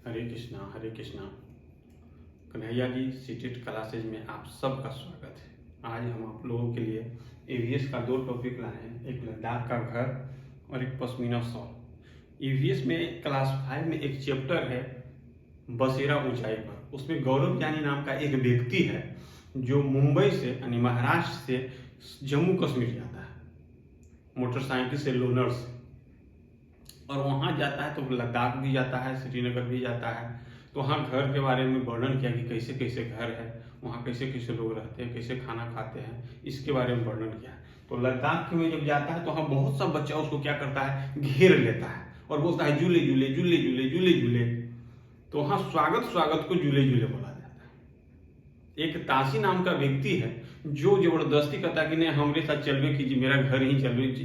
हरे Krishna. Kanhaiya ji CTET classes में आप सबका स्वागत है। आज हम आप लोगों के लिए ईवीएस का दो टॉपिक लाए हैं, एक लद्दाख का घर और एक पश्मीना शॉल। ईवीएस में क्लास 5 में एक चैप्टर है बसेरा ऊंचाई पर। उसमें गौरव जानी नाम का एक व्यक्ति है जो मुंबई से यानी महाराष्ट्र से जम्मू कश्मीर जाता है मोटरसाइकिल से, लोनर से, और वहाँ जाता है तो लद्दाख भी जाता है, श्रीनगर भी जाता है। तो वहाँ घर के बारे में वर्णन किया कि कैसे कैसे घर है, वहाँ कैसे कैसे लोग रहते हैं, कैसे खाना खाते हैं, इसके बारे में वर्णन किया। तो लद्दाख में जब जाता है तो वहाँ बहुत सा बच्चा उसको क्या करता है, घेर लेता है और बोलता है झूले झूले झूले झूले झूले झूले। तो वहाँ स्वागत स्वागत को झूले झूले बोला जाता है। एक ताशी नाम का व्यक्ति है जो जबरदस्ती कहता है कि नहीं हमारे साथ चलवे कीजिए, मेरा घर ही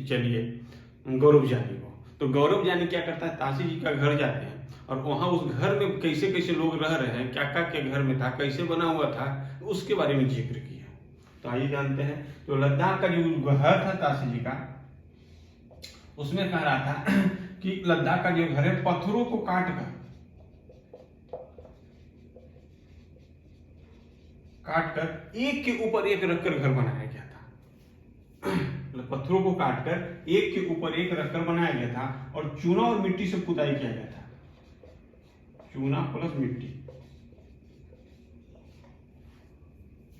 चलिए गौरव जानी को। तो गौरव जानी क्या करता है, ताशी जी का घर जाते हैं और वहाँ उस घर में कैसे कैसे लोग रह रहे हैं, क्या क्या क्या घर में था, कैसे बना हुआ था, उसके बारे में जिक्र किया। तो आइए जानते हैं। तो लद्दाख का जो घर था ताशी जी का, उसमें कह रहा था कि लद्दाख का जो घर है पत्थरों को काट कर एक के ऊपर एक रखकर घर बनाया गया था। पत्थरों को काटकर एक के ऊपर एक रखकर बनाया गया था और चूना और मिट्टी से पुताई किया गया था। चूना प्लस मिट्टी,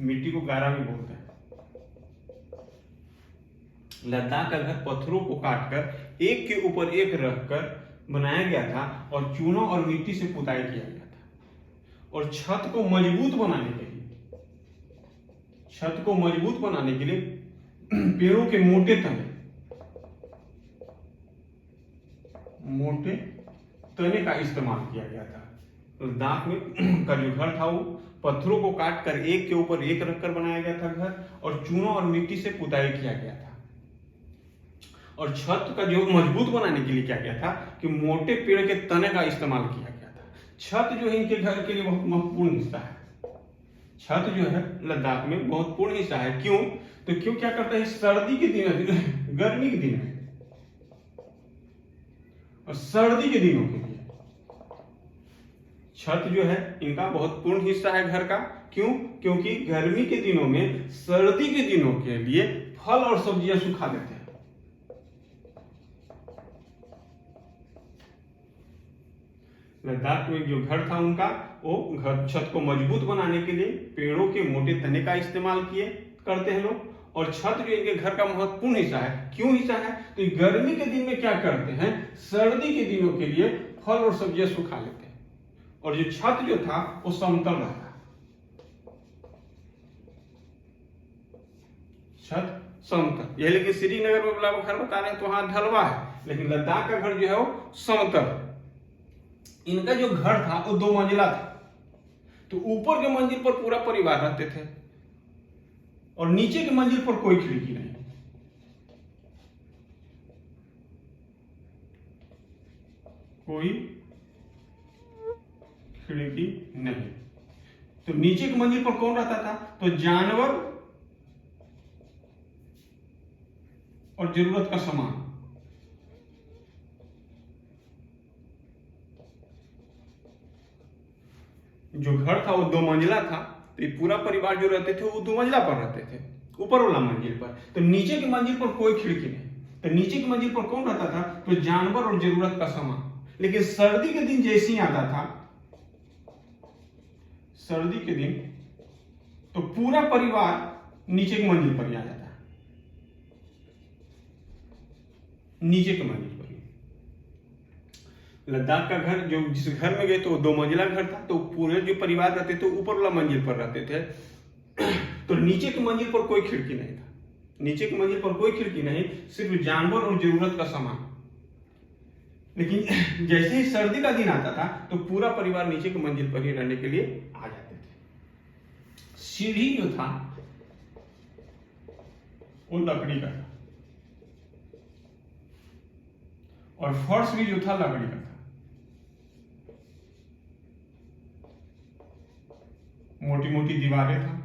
मिट्टी को गारा भी बोलते हैं। लद्दाख का घर पत्थरों को काटकर एक के ऊपर एक रखकर बनाया गया था और चूना और मिट्टी से पुताई किया गया था। और छत को मजबूत बनाने के लिए पेड़ों के मोटे तने का इस्तेमाल किया गया था। लद्दाख में का जो घर था वो पत्थरों को काट कर एक के ऊपर एक रखकर बनाया गया था घर, और चूना और मिट्टी से पुताई किया गया था। और छत का जो मजबूत बनाने के लिए क्या किया था कि मोटे पेड़ के तने का इस्तेमाल किया गया था। छत जो है इनके घर के लिए बहुत महत्वपूर्ण हिस्सा है। छत जो है लद्दाख में बहुत पूर्ण हिस्सा है। क्यों? तो क्यों क्या करता है, सर्दी के दिन, गर्मी के दिन में और सर्दी के दिनों के लिए छत जो है इनका बहुत पूर्ण हिस्सा है घर का। क्यों? क्योंकि गर्मी के दिनों में, सर्दी के दिनों के लिए फल और सब्जियां सुखा देते हैं। लद्दाख में जो घर था उनका, वो घर छत को मजबूत बनाने के लिए पेड़ों के मोटे तने का इस्तेमाल करते हैं लोग। और छत जो इनके घर का महत्वपूर्ण हिस्सा है। क्यों हिस्सा है? तो गर्मी के दिन में क्या करते हैं, सर्दी के दिनों के लिए फल और सब्जियां सुखा लेते हैं। और जो छत जो था वो समतल रहता है, छत समतल। यह लेकिन श्रीनगर में वाला घर बता रहे हैं तो वहां ढलवा है, लेकिन लद्दाख का घर जो है वो समतल। इनका जो घर था वो 2 मंजिला था। तो ऊपर के मंजिल पर पूरा परिवार रहते थे और नीचे के मंजिल पर कोई खिड़की नहीं। कोई खिड़की नहीं। तो नीचे के मंजिल पर कौन रहता था? तो जानवर और जरूरत का सामान। जो घर था वो 2 मंजिला था, तो ये पूरा परिवार जो रहते थे वो 2 मंजिला पर रहते थे, ऊपर वाला मंजिल पर। तो नीचे की मंजिल पर कोई खिड़की नहीं। तो नीचे की मंजिल पर कौन रहता था? तो जानवर और जरूरत का सामान। लेकिन सर्दी के दिन जैसे ही आता था, सर्दी के दिन, तो पूरा परिवार नीचे की मंजिल पर ही आ जाता है, नीचे के मंजिल पर। लद्दाख का घर जो जिस घर में गए तो 2 मंजिला घर था, तो पूरे जो परिवार रहते थे ऊपर वाला मंजिल पर रहते थे। तो नीचे की मंजिल पर कोई खिड़की नहीं था। नीचे की मंजिल पर कोई खिड़की नहीं, सिर्फ जानवर और जरूरत का सामान। लेकिन जैसे ही सर्दी का दिन आता था तो पूरा परिवार नीचे की मंजिल पर ही रहने के लिए आ जाते थे। सीढ़ी जो था वो लकड़ी का था और फर्श भी जो था लकड़ी का था। मोटी मोटी दीवारें था।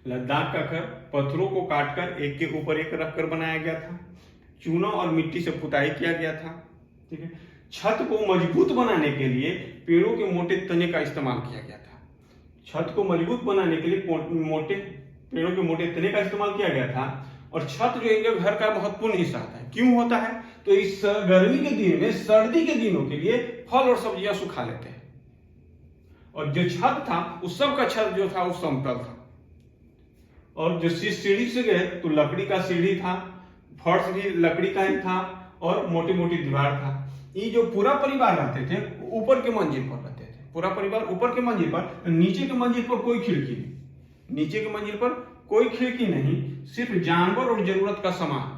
लद्दाख का घर पत्थरों को काटकर एक के ऊपर एक रखकर बनाया गया था। चूना और मिट्टी से पुताई किया गया था। ठीक है। छत को मजबूत बनाने के लिए पेड़ों के मोटे तने का इस्तेमाल किया गया था। छत को मजबूत बनाने के लिए पेड़ों के मोटे तने का इस्तेमाल किया गया था। और छत जो है घर का महत्वपूर्ण हिस्सा होता है। क्यों होता है? तो इस गर्मी के दिन में, सर्दी के दिनों के लिए फल और सब्जियां सुखा लेते हैं। और जो छत था उस सब का छत जो था वो समतल था। और जो सीढ़ी से गए तो लकड़ी का सीढ़ी था, फर्श भी लकड़ी का ही था और मोटी मोटी दीवार था। ये जो पूरा परिवार रहते थे ऊपर के मंजिल पर रहते थे। पूरा परिवार ऊपर के मंजिल पर, नीचे के मंजिल पर कोई खिड़की नहीं। नीचे के मंजिल पर कोई खिड़की नहीं, सिर्फ जानवर और जरूरत का सामान।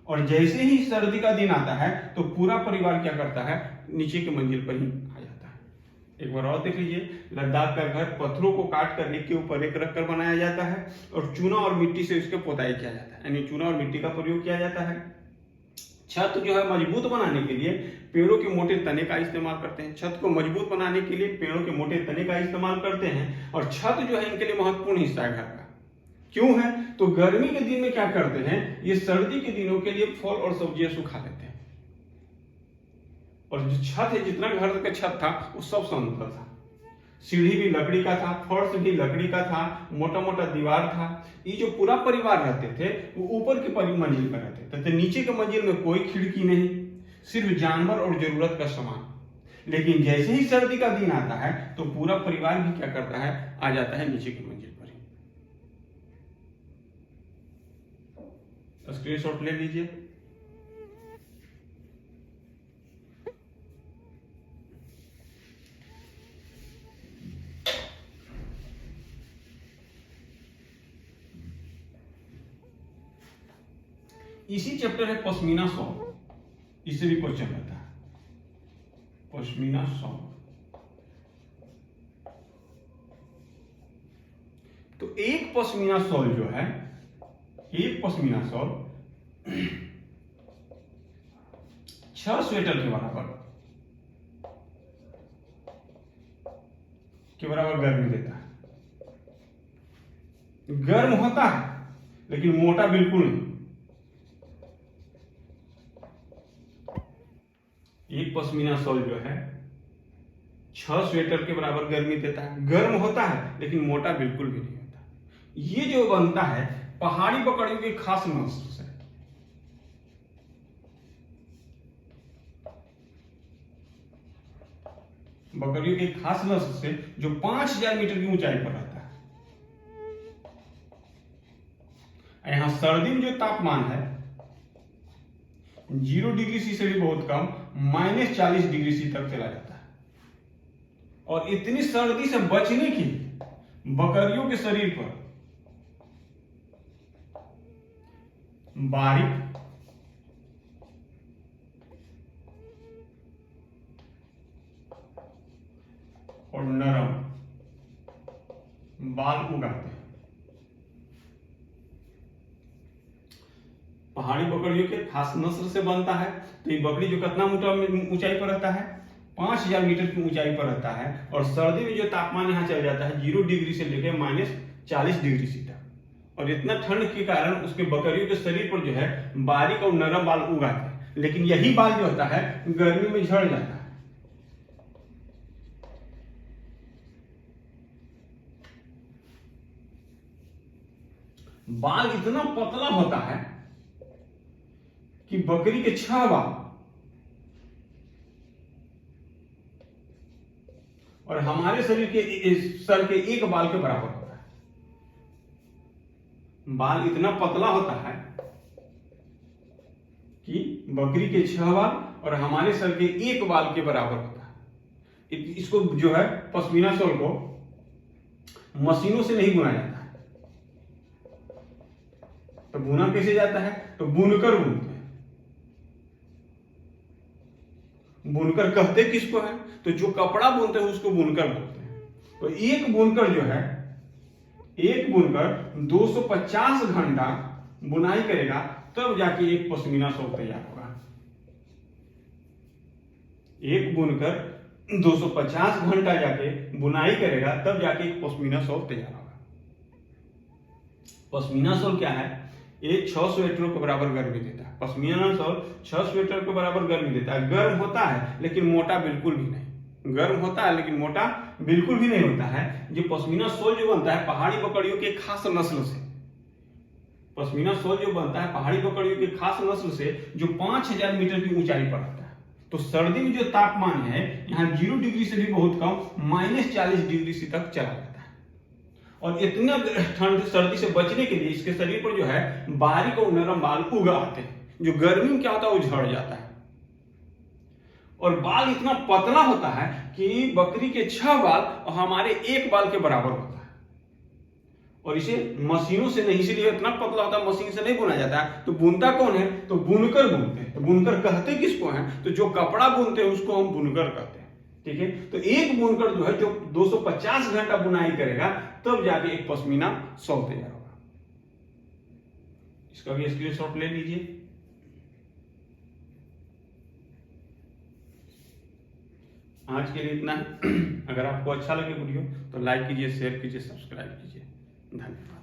और जैसे ही सर्दी का दिन आता है तो पूरा परिवार क्या करता है? नीचे के मंजिल पर ही आ जाता है। एक बार और देख लीजिए, लद्दाख का घर पत्थरों को काट कर एक के ऊपर एक रखकर बनाया जाता है और चूना और मिट्टी से उसके पोताई किया जाता है, यानी चूना और मिट्टी का प्रयोग किया जाता है। छत जो है मजबूत बनाने के लिए पेड़ों के मोटे तने का इस्तेमाल करते हैं। छत को मजबूत बनाने के लिए पेड़ों के मोटे तने का इस्तेमाल करते हैं। और छत जो है इनके लिए महत्वपूर्ण हिस्सा है घर का। क्यों है? तो गर्मी के दिन में क्या करते हैं, ये सर्दी के दिनों के लिए फल और सब्जियां सुखा लेते हैं। और जो छत है, जितना घर का छत था वो सब समतल था। सीढ़ी भी लकड़ी का था, फर्श भी लकड़ी का था, मोटा मोटा दीवार था। ये जो पूरा परिवार रहते थे वो ऊपर के मंजिल पर रहते थे। तो नीचे के मंजिल में कोई खिड़की नहीं, सिर्फ जानवर और जरूरत का सामान। लेकिन जैसे ही सर्दी का दिन आता है तो पूरा परिवार भी क्या करता है? आ जाता है नीचे की मंजिल पर ही। स्क्रीनशॉट ले लीजिए। इसी चैप्टर है पश्मीना शॉल। इससे भी क्वेश्चन आता है, पश्मीना शॉल। तो एक पश्मीना शॉल जो है, एक पश्मीना शॉल 6 स्वेटर के बराबर गर्मी देता है। गर्म होता है लेकिन मोटा बिल्कुल नहीं। एक पश्मीना शॉल जो है 6 स्वेटर के बराबर गर्मी देता है। गर्म होता है लेकिन मोटा बिल्कुल भी नहीं होता। ये जो बनता है पहाड़ी बकरियों की खास नस्ल से। बकरियों की खास नस्ल से जो 5000 मीटर की ऊंचाई पर रहता है। यहां सर्दी में जो तापमान है 0 डिग्री सी से भी बहुत कम, -40 डिग्री सी तक चला जाता है। और इतनी सर्दी से बचने की बकरियों के शरीर पर बारीक और नरम बाल उगाते हैं। पहाड़ी बकरियों के खास नस्ल से बनता है। तो ये बकरी जो कितना ऊंचाई पर रहता है? 5000 मीटर की ऊंचाई पर रहता है। और सर्दी में जो तापमान यहाँ चल जाता है 0 डिग्री से लेकर -40 डिग्री सी तक। और इतना ठंड के कारण उसके बकरियों के शरीर पर जो है बारीक और नरम बाल उगाते हैं। लेकिन यही बाल जो होता है गर्मी में झड़ जाता है। बाल इतना पतला होता है कि बकरी के 6 बाल और हमारे शरीर के सर के 1 बाल के बराबर होता है। बाल इतना पतला होता है कि बकरी के 6 बाल और हमारे सर के 1 बाल के बराबर होता है। इसको जो है पश्मीना शॉल को मशीनों से नहीं बुना जाता है। तो बुना कैसे जाता है? तो बुनकर बुनते हैं। बुनकर कहते किसको है? तो जो कपड़ा बुनते हैं उसको बुनकर बोलते हैं। तो एक बुनकर जो है, एक बुनकर 250 घंटा बुनाई करेगा तब जाके एक पश्मीना शॉल तैयार होगा। एक बुनकर 250 घंटा जाके बुनाई करेगा तब जाके एक पश्मीना शॉल तैयार होगा। पश्मीना शॉल क्या है, ये 6 स्वेटरों के बराबर गर्मी देता है। पश्मीना शॉल 6 स्वेटर के बराबर गर्मी देता है। गर्म होता है लेकिन मोटा बिल्कुल भी नहीं, गर्म होता है लेकिन मोटा बिल्कुल भी नहीं होता है। ये पश्मीना शॉल जो बनता है पहाड़ी बकरियों के खास नस्ल से, पश्मीना शॉल जो बनता है पहाड़ी बकरियों के खास नस्ल से, जो 5000 मीटर की ऊंचाई पर आता है। तो सर्दी में जो तापमान है यहाँ 0 डिग्री से भी बहुत कम, -40 डिग्री से तक चला जाता है। और इतना ठंड सर्दी से बचने के लिए इसके शरीर पर जो है बारीक और नरम बाल उग आते हैं, जो गर्मी में क्या होता है वो झड़ जाता है। और बाल इतना पतला होता है कि बकरी के 6 बाल और हमारे 1 बाल के बराबर होता है। और इसे मशीनों से नहीं, इसीलिए इतना पतला होता है, मशीन से नहीं बुना जाता है। तो बुनता कौन है, तो बुनकर बुनते हैं। तो बुनकर कहते किसको हैं, तो जो कपड़ा बुनते हैं उसको हम बुनकर कहते हैं। ठीक है, तो एक बुनकर जो है जो 250 घंटा बुनाई करेगा तब जाके एक पश्मीना शॉल तैयार होगा। इसका भी स्क्रीनशॉट ले लीजिए। आज के लिए इतना है। अगर आपको अच्छा लगे वीडियो तो लाइक कीजिए, शेयर कीजिए, सब्सक्राइब कीजिए। धन्यवाद।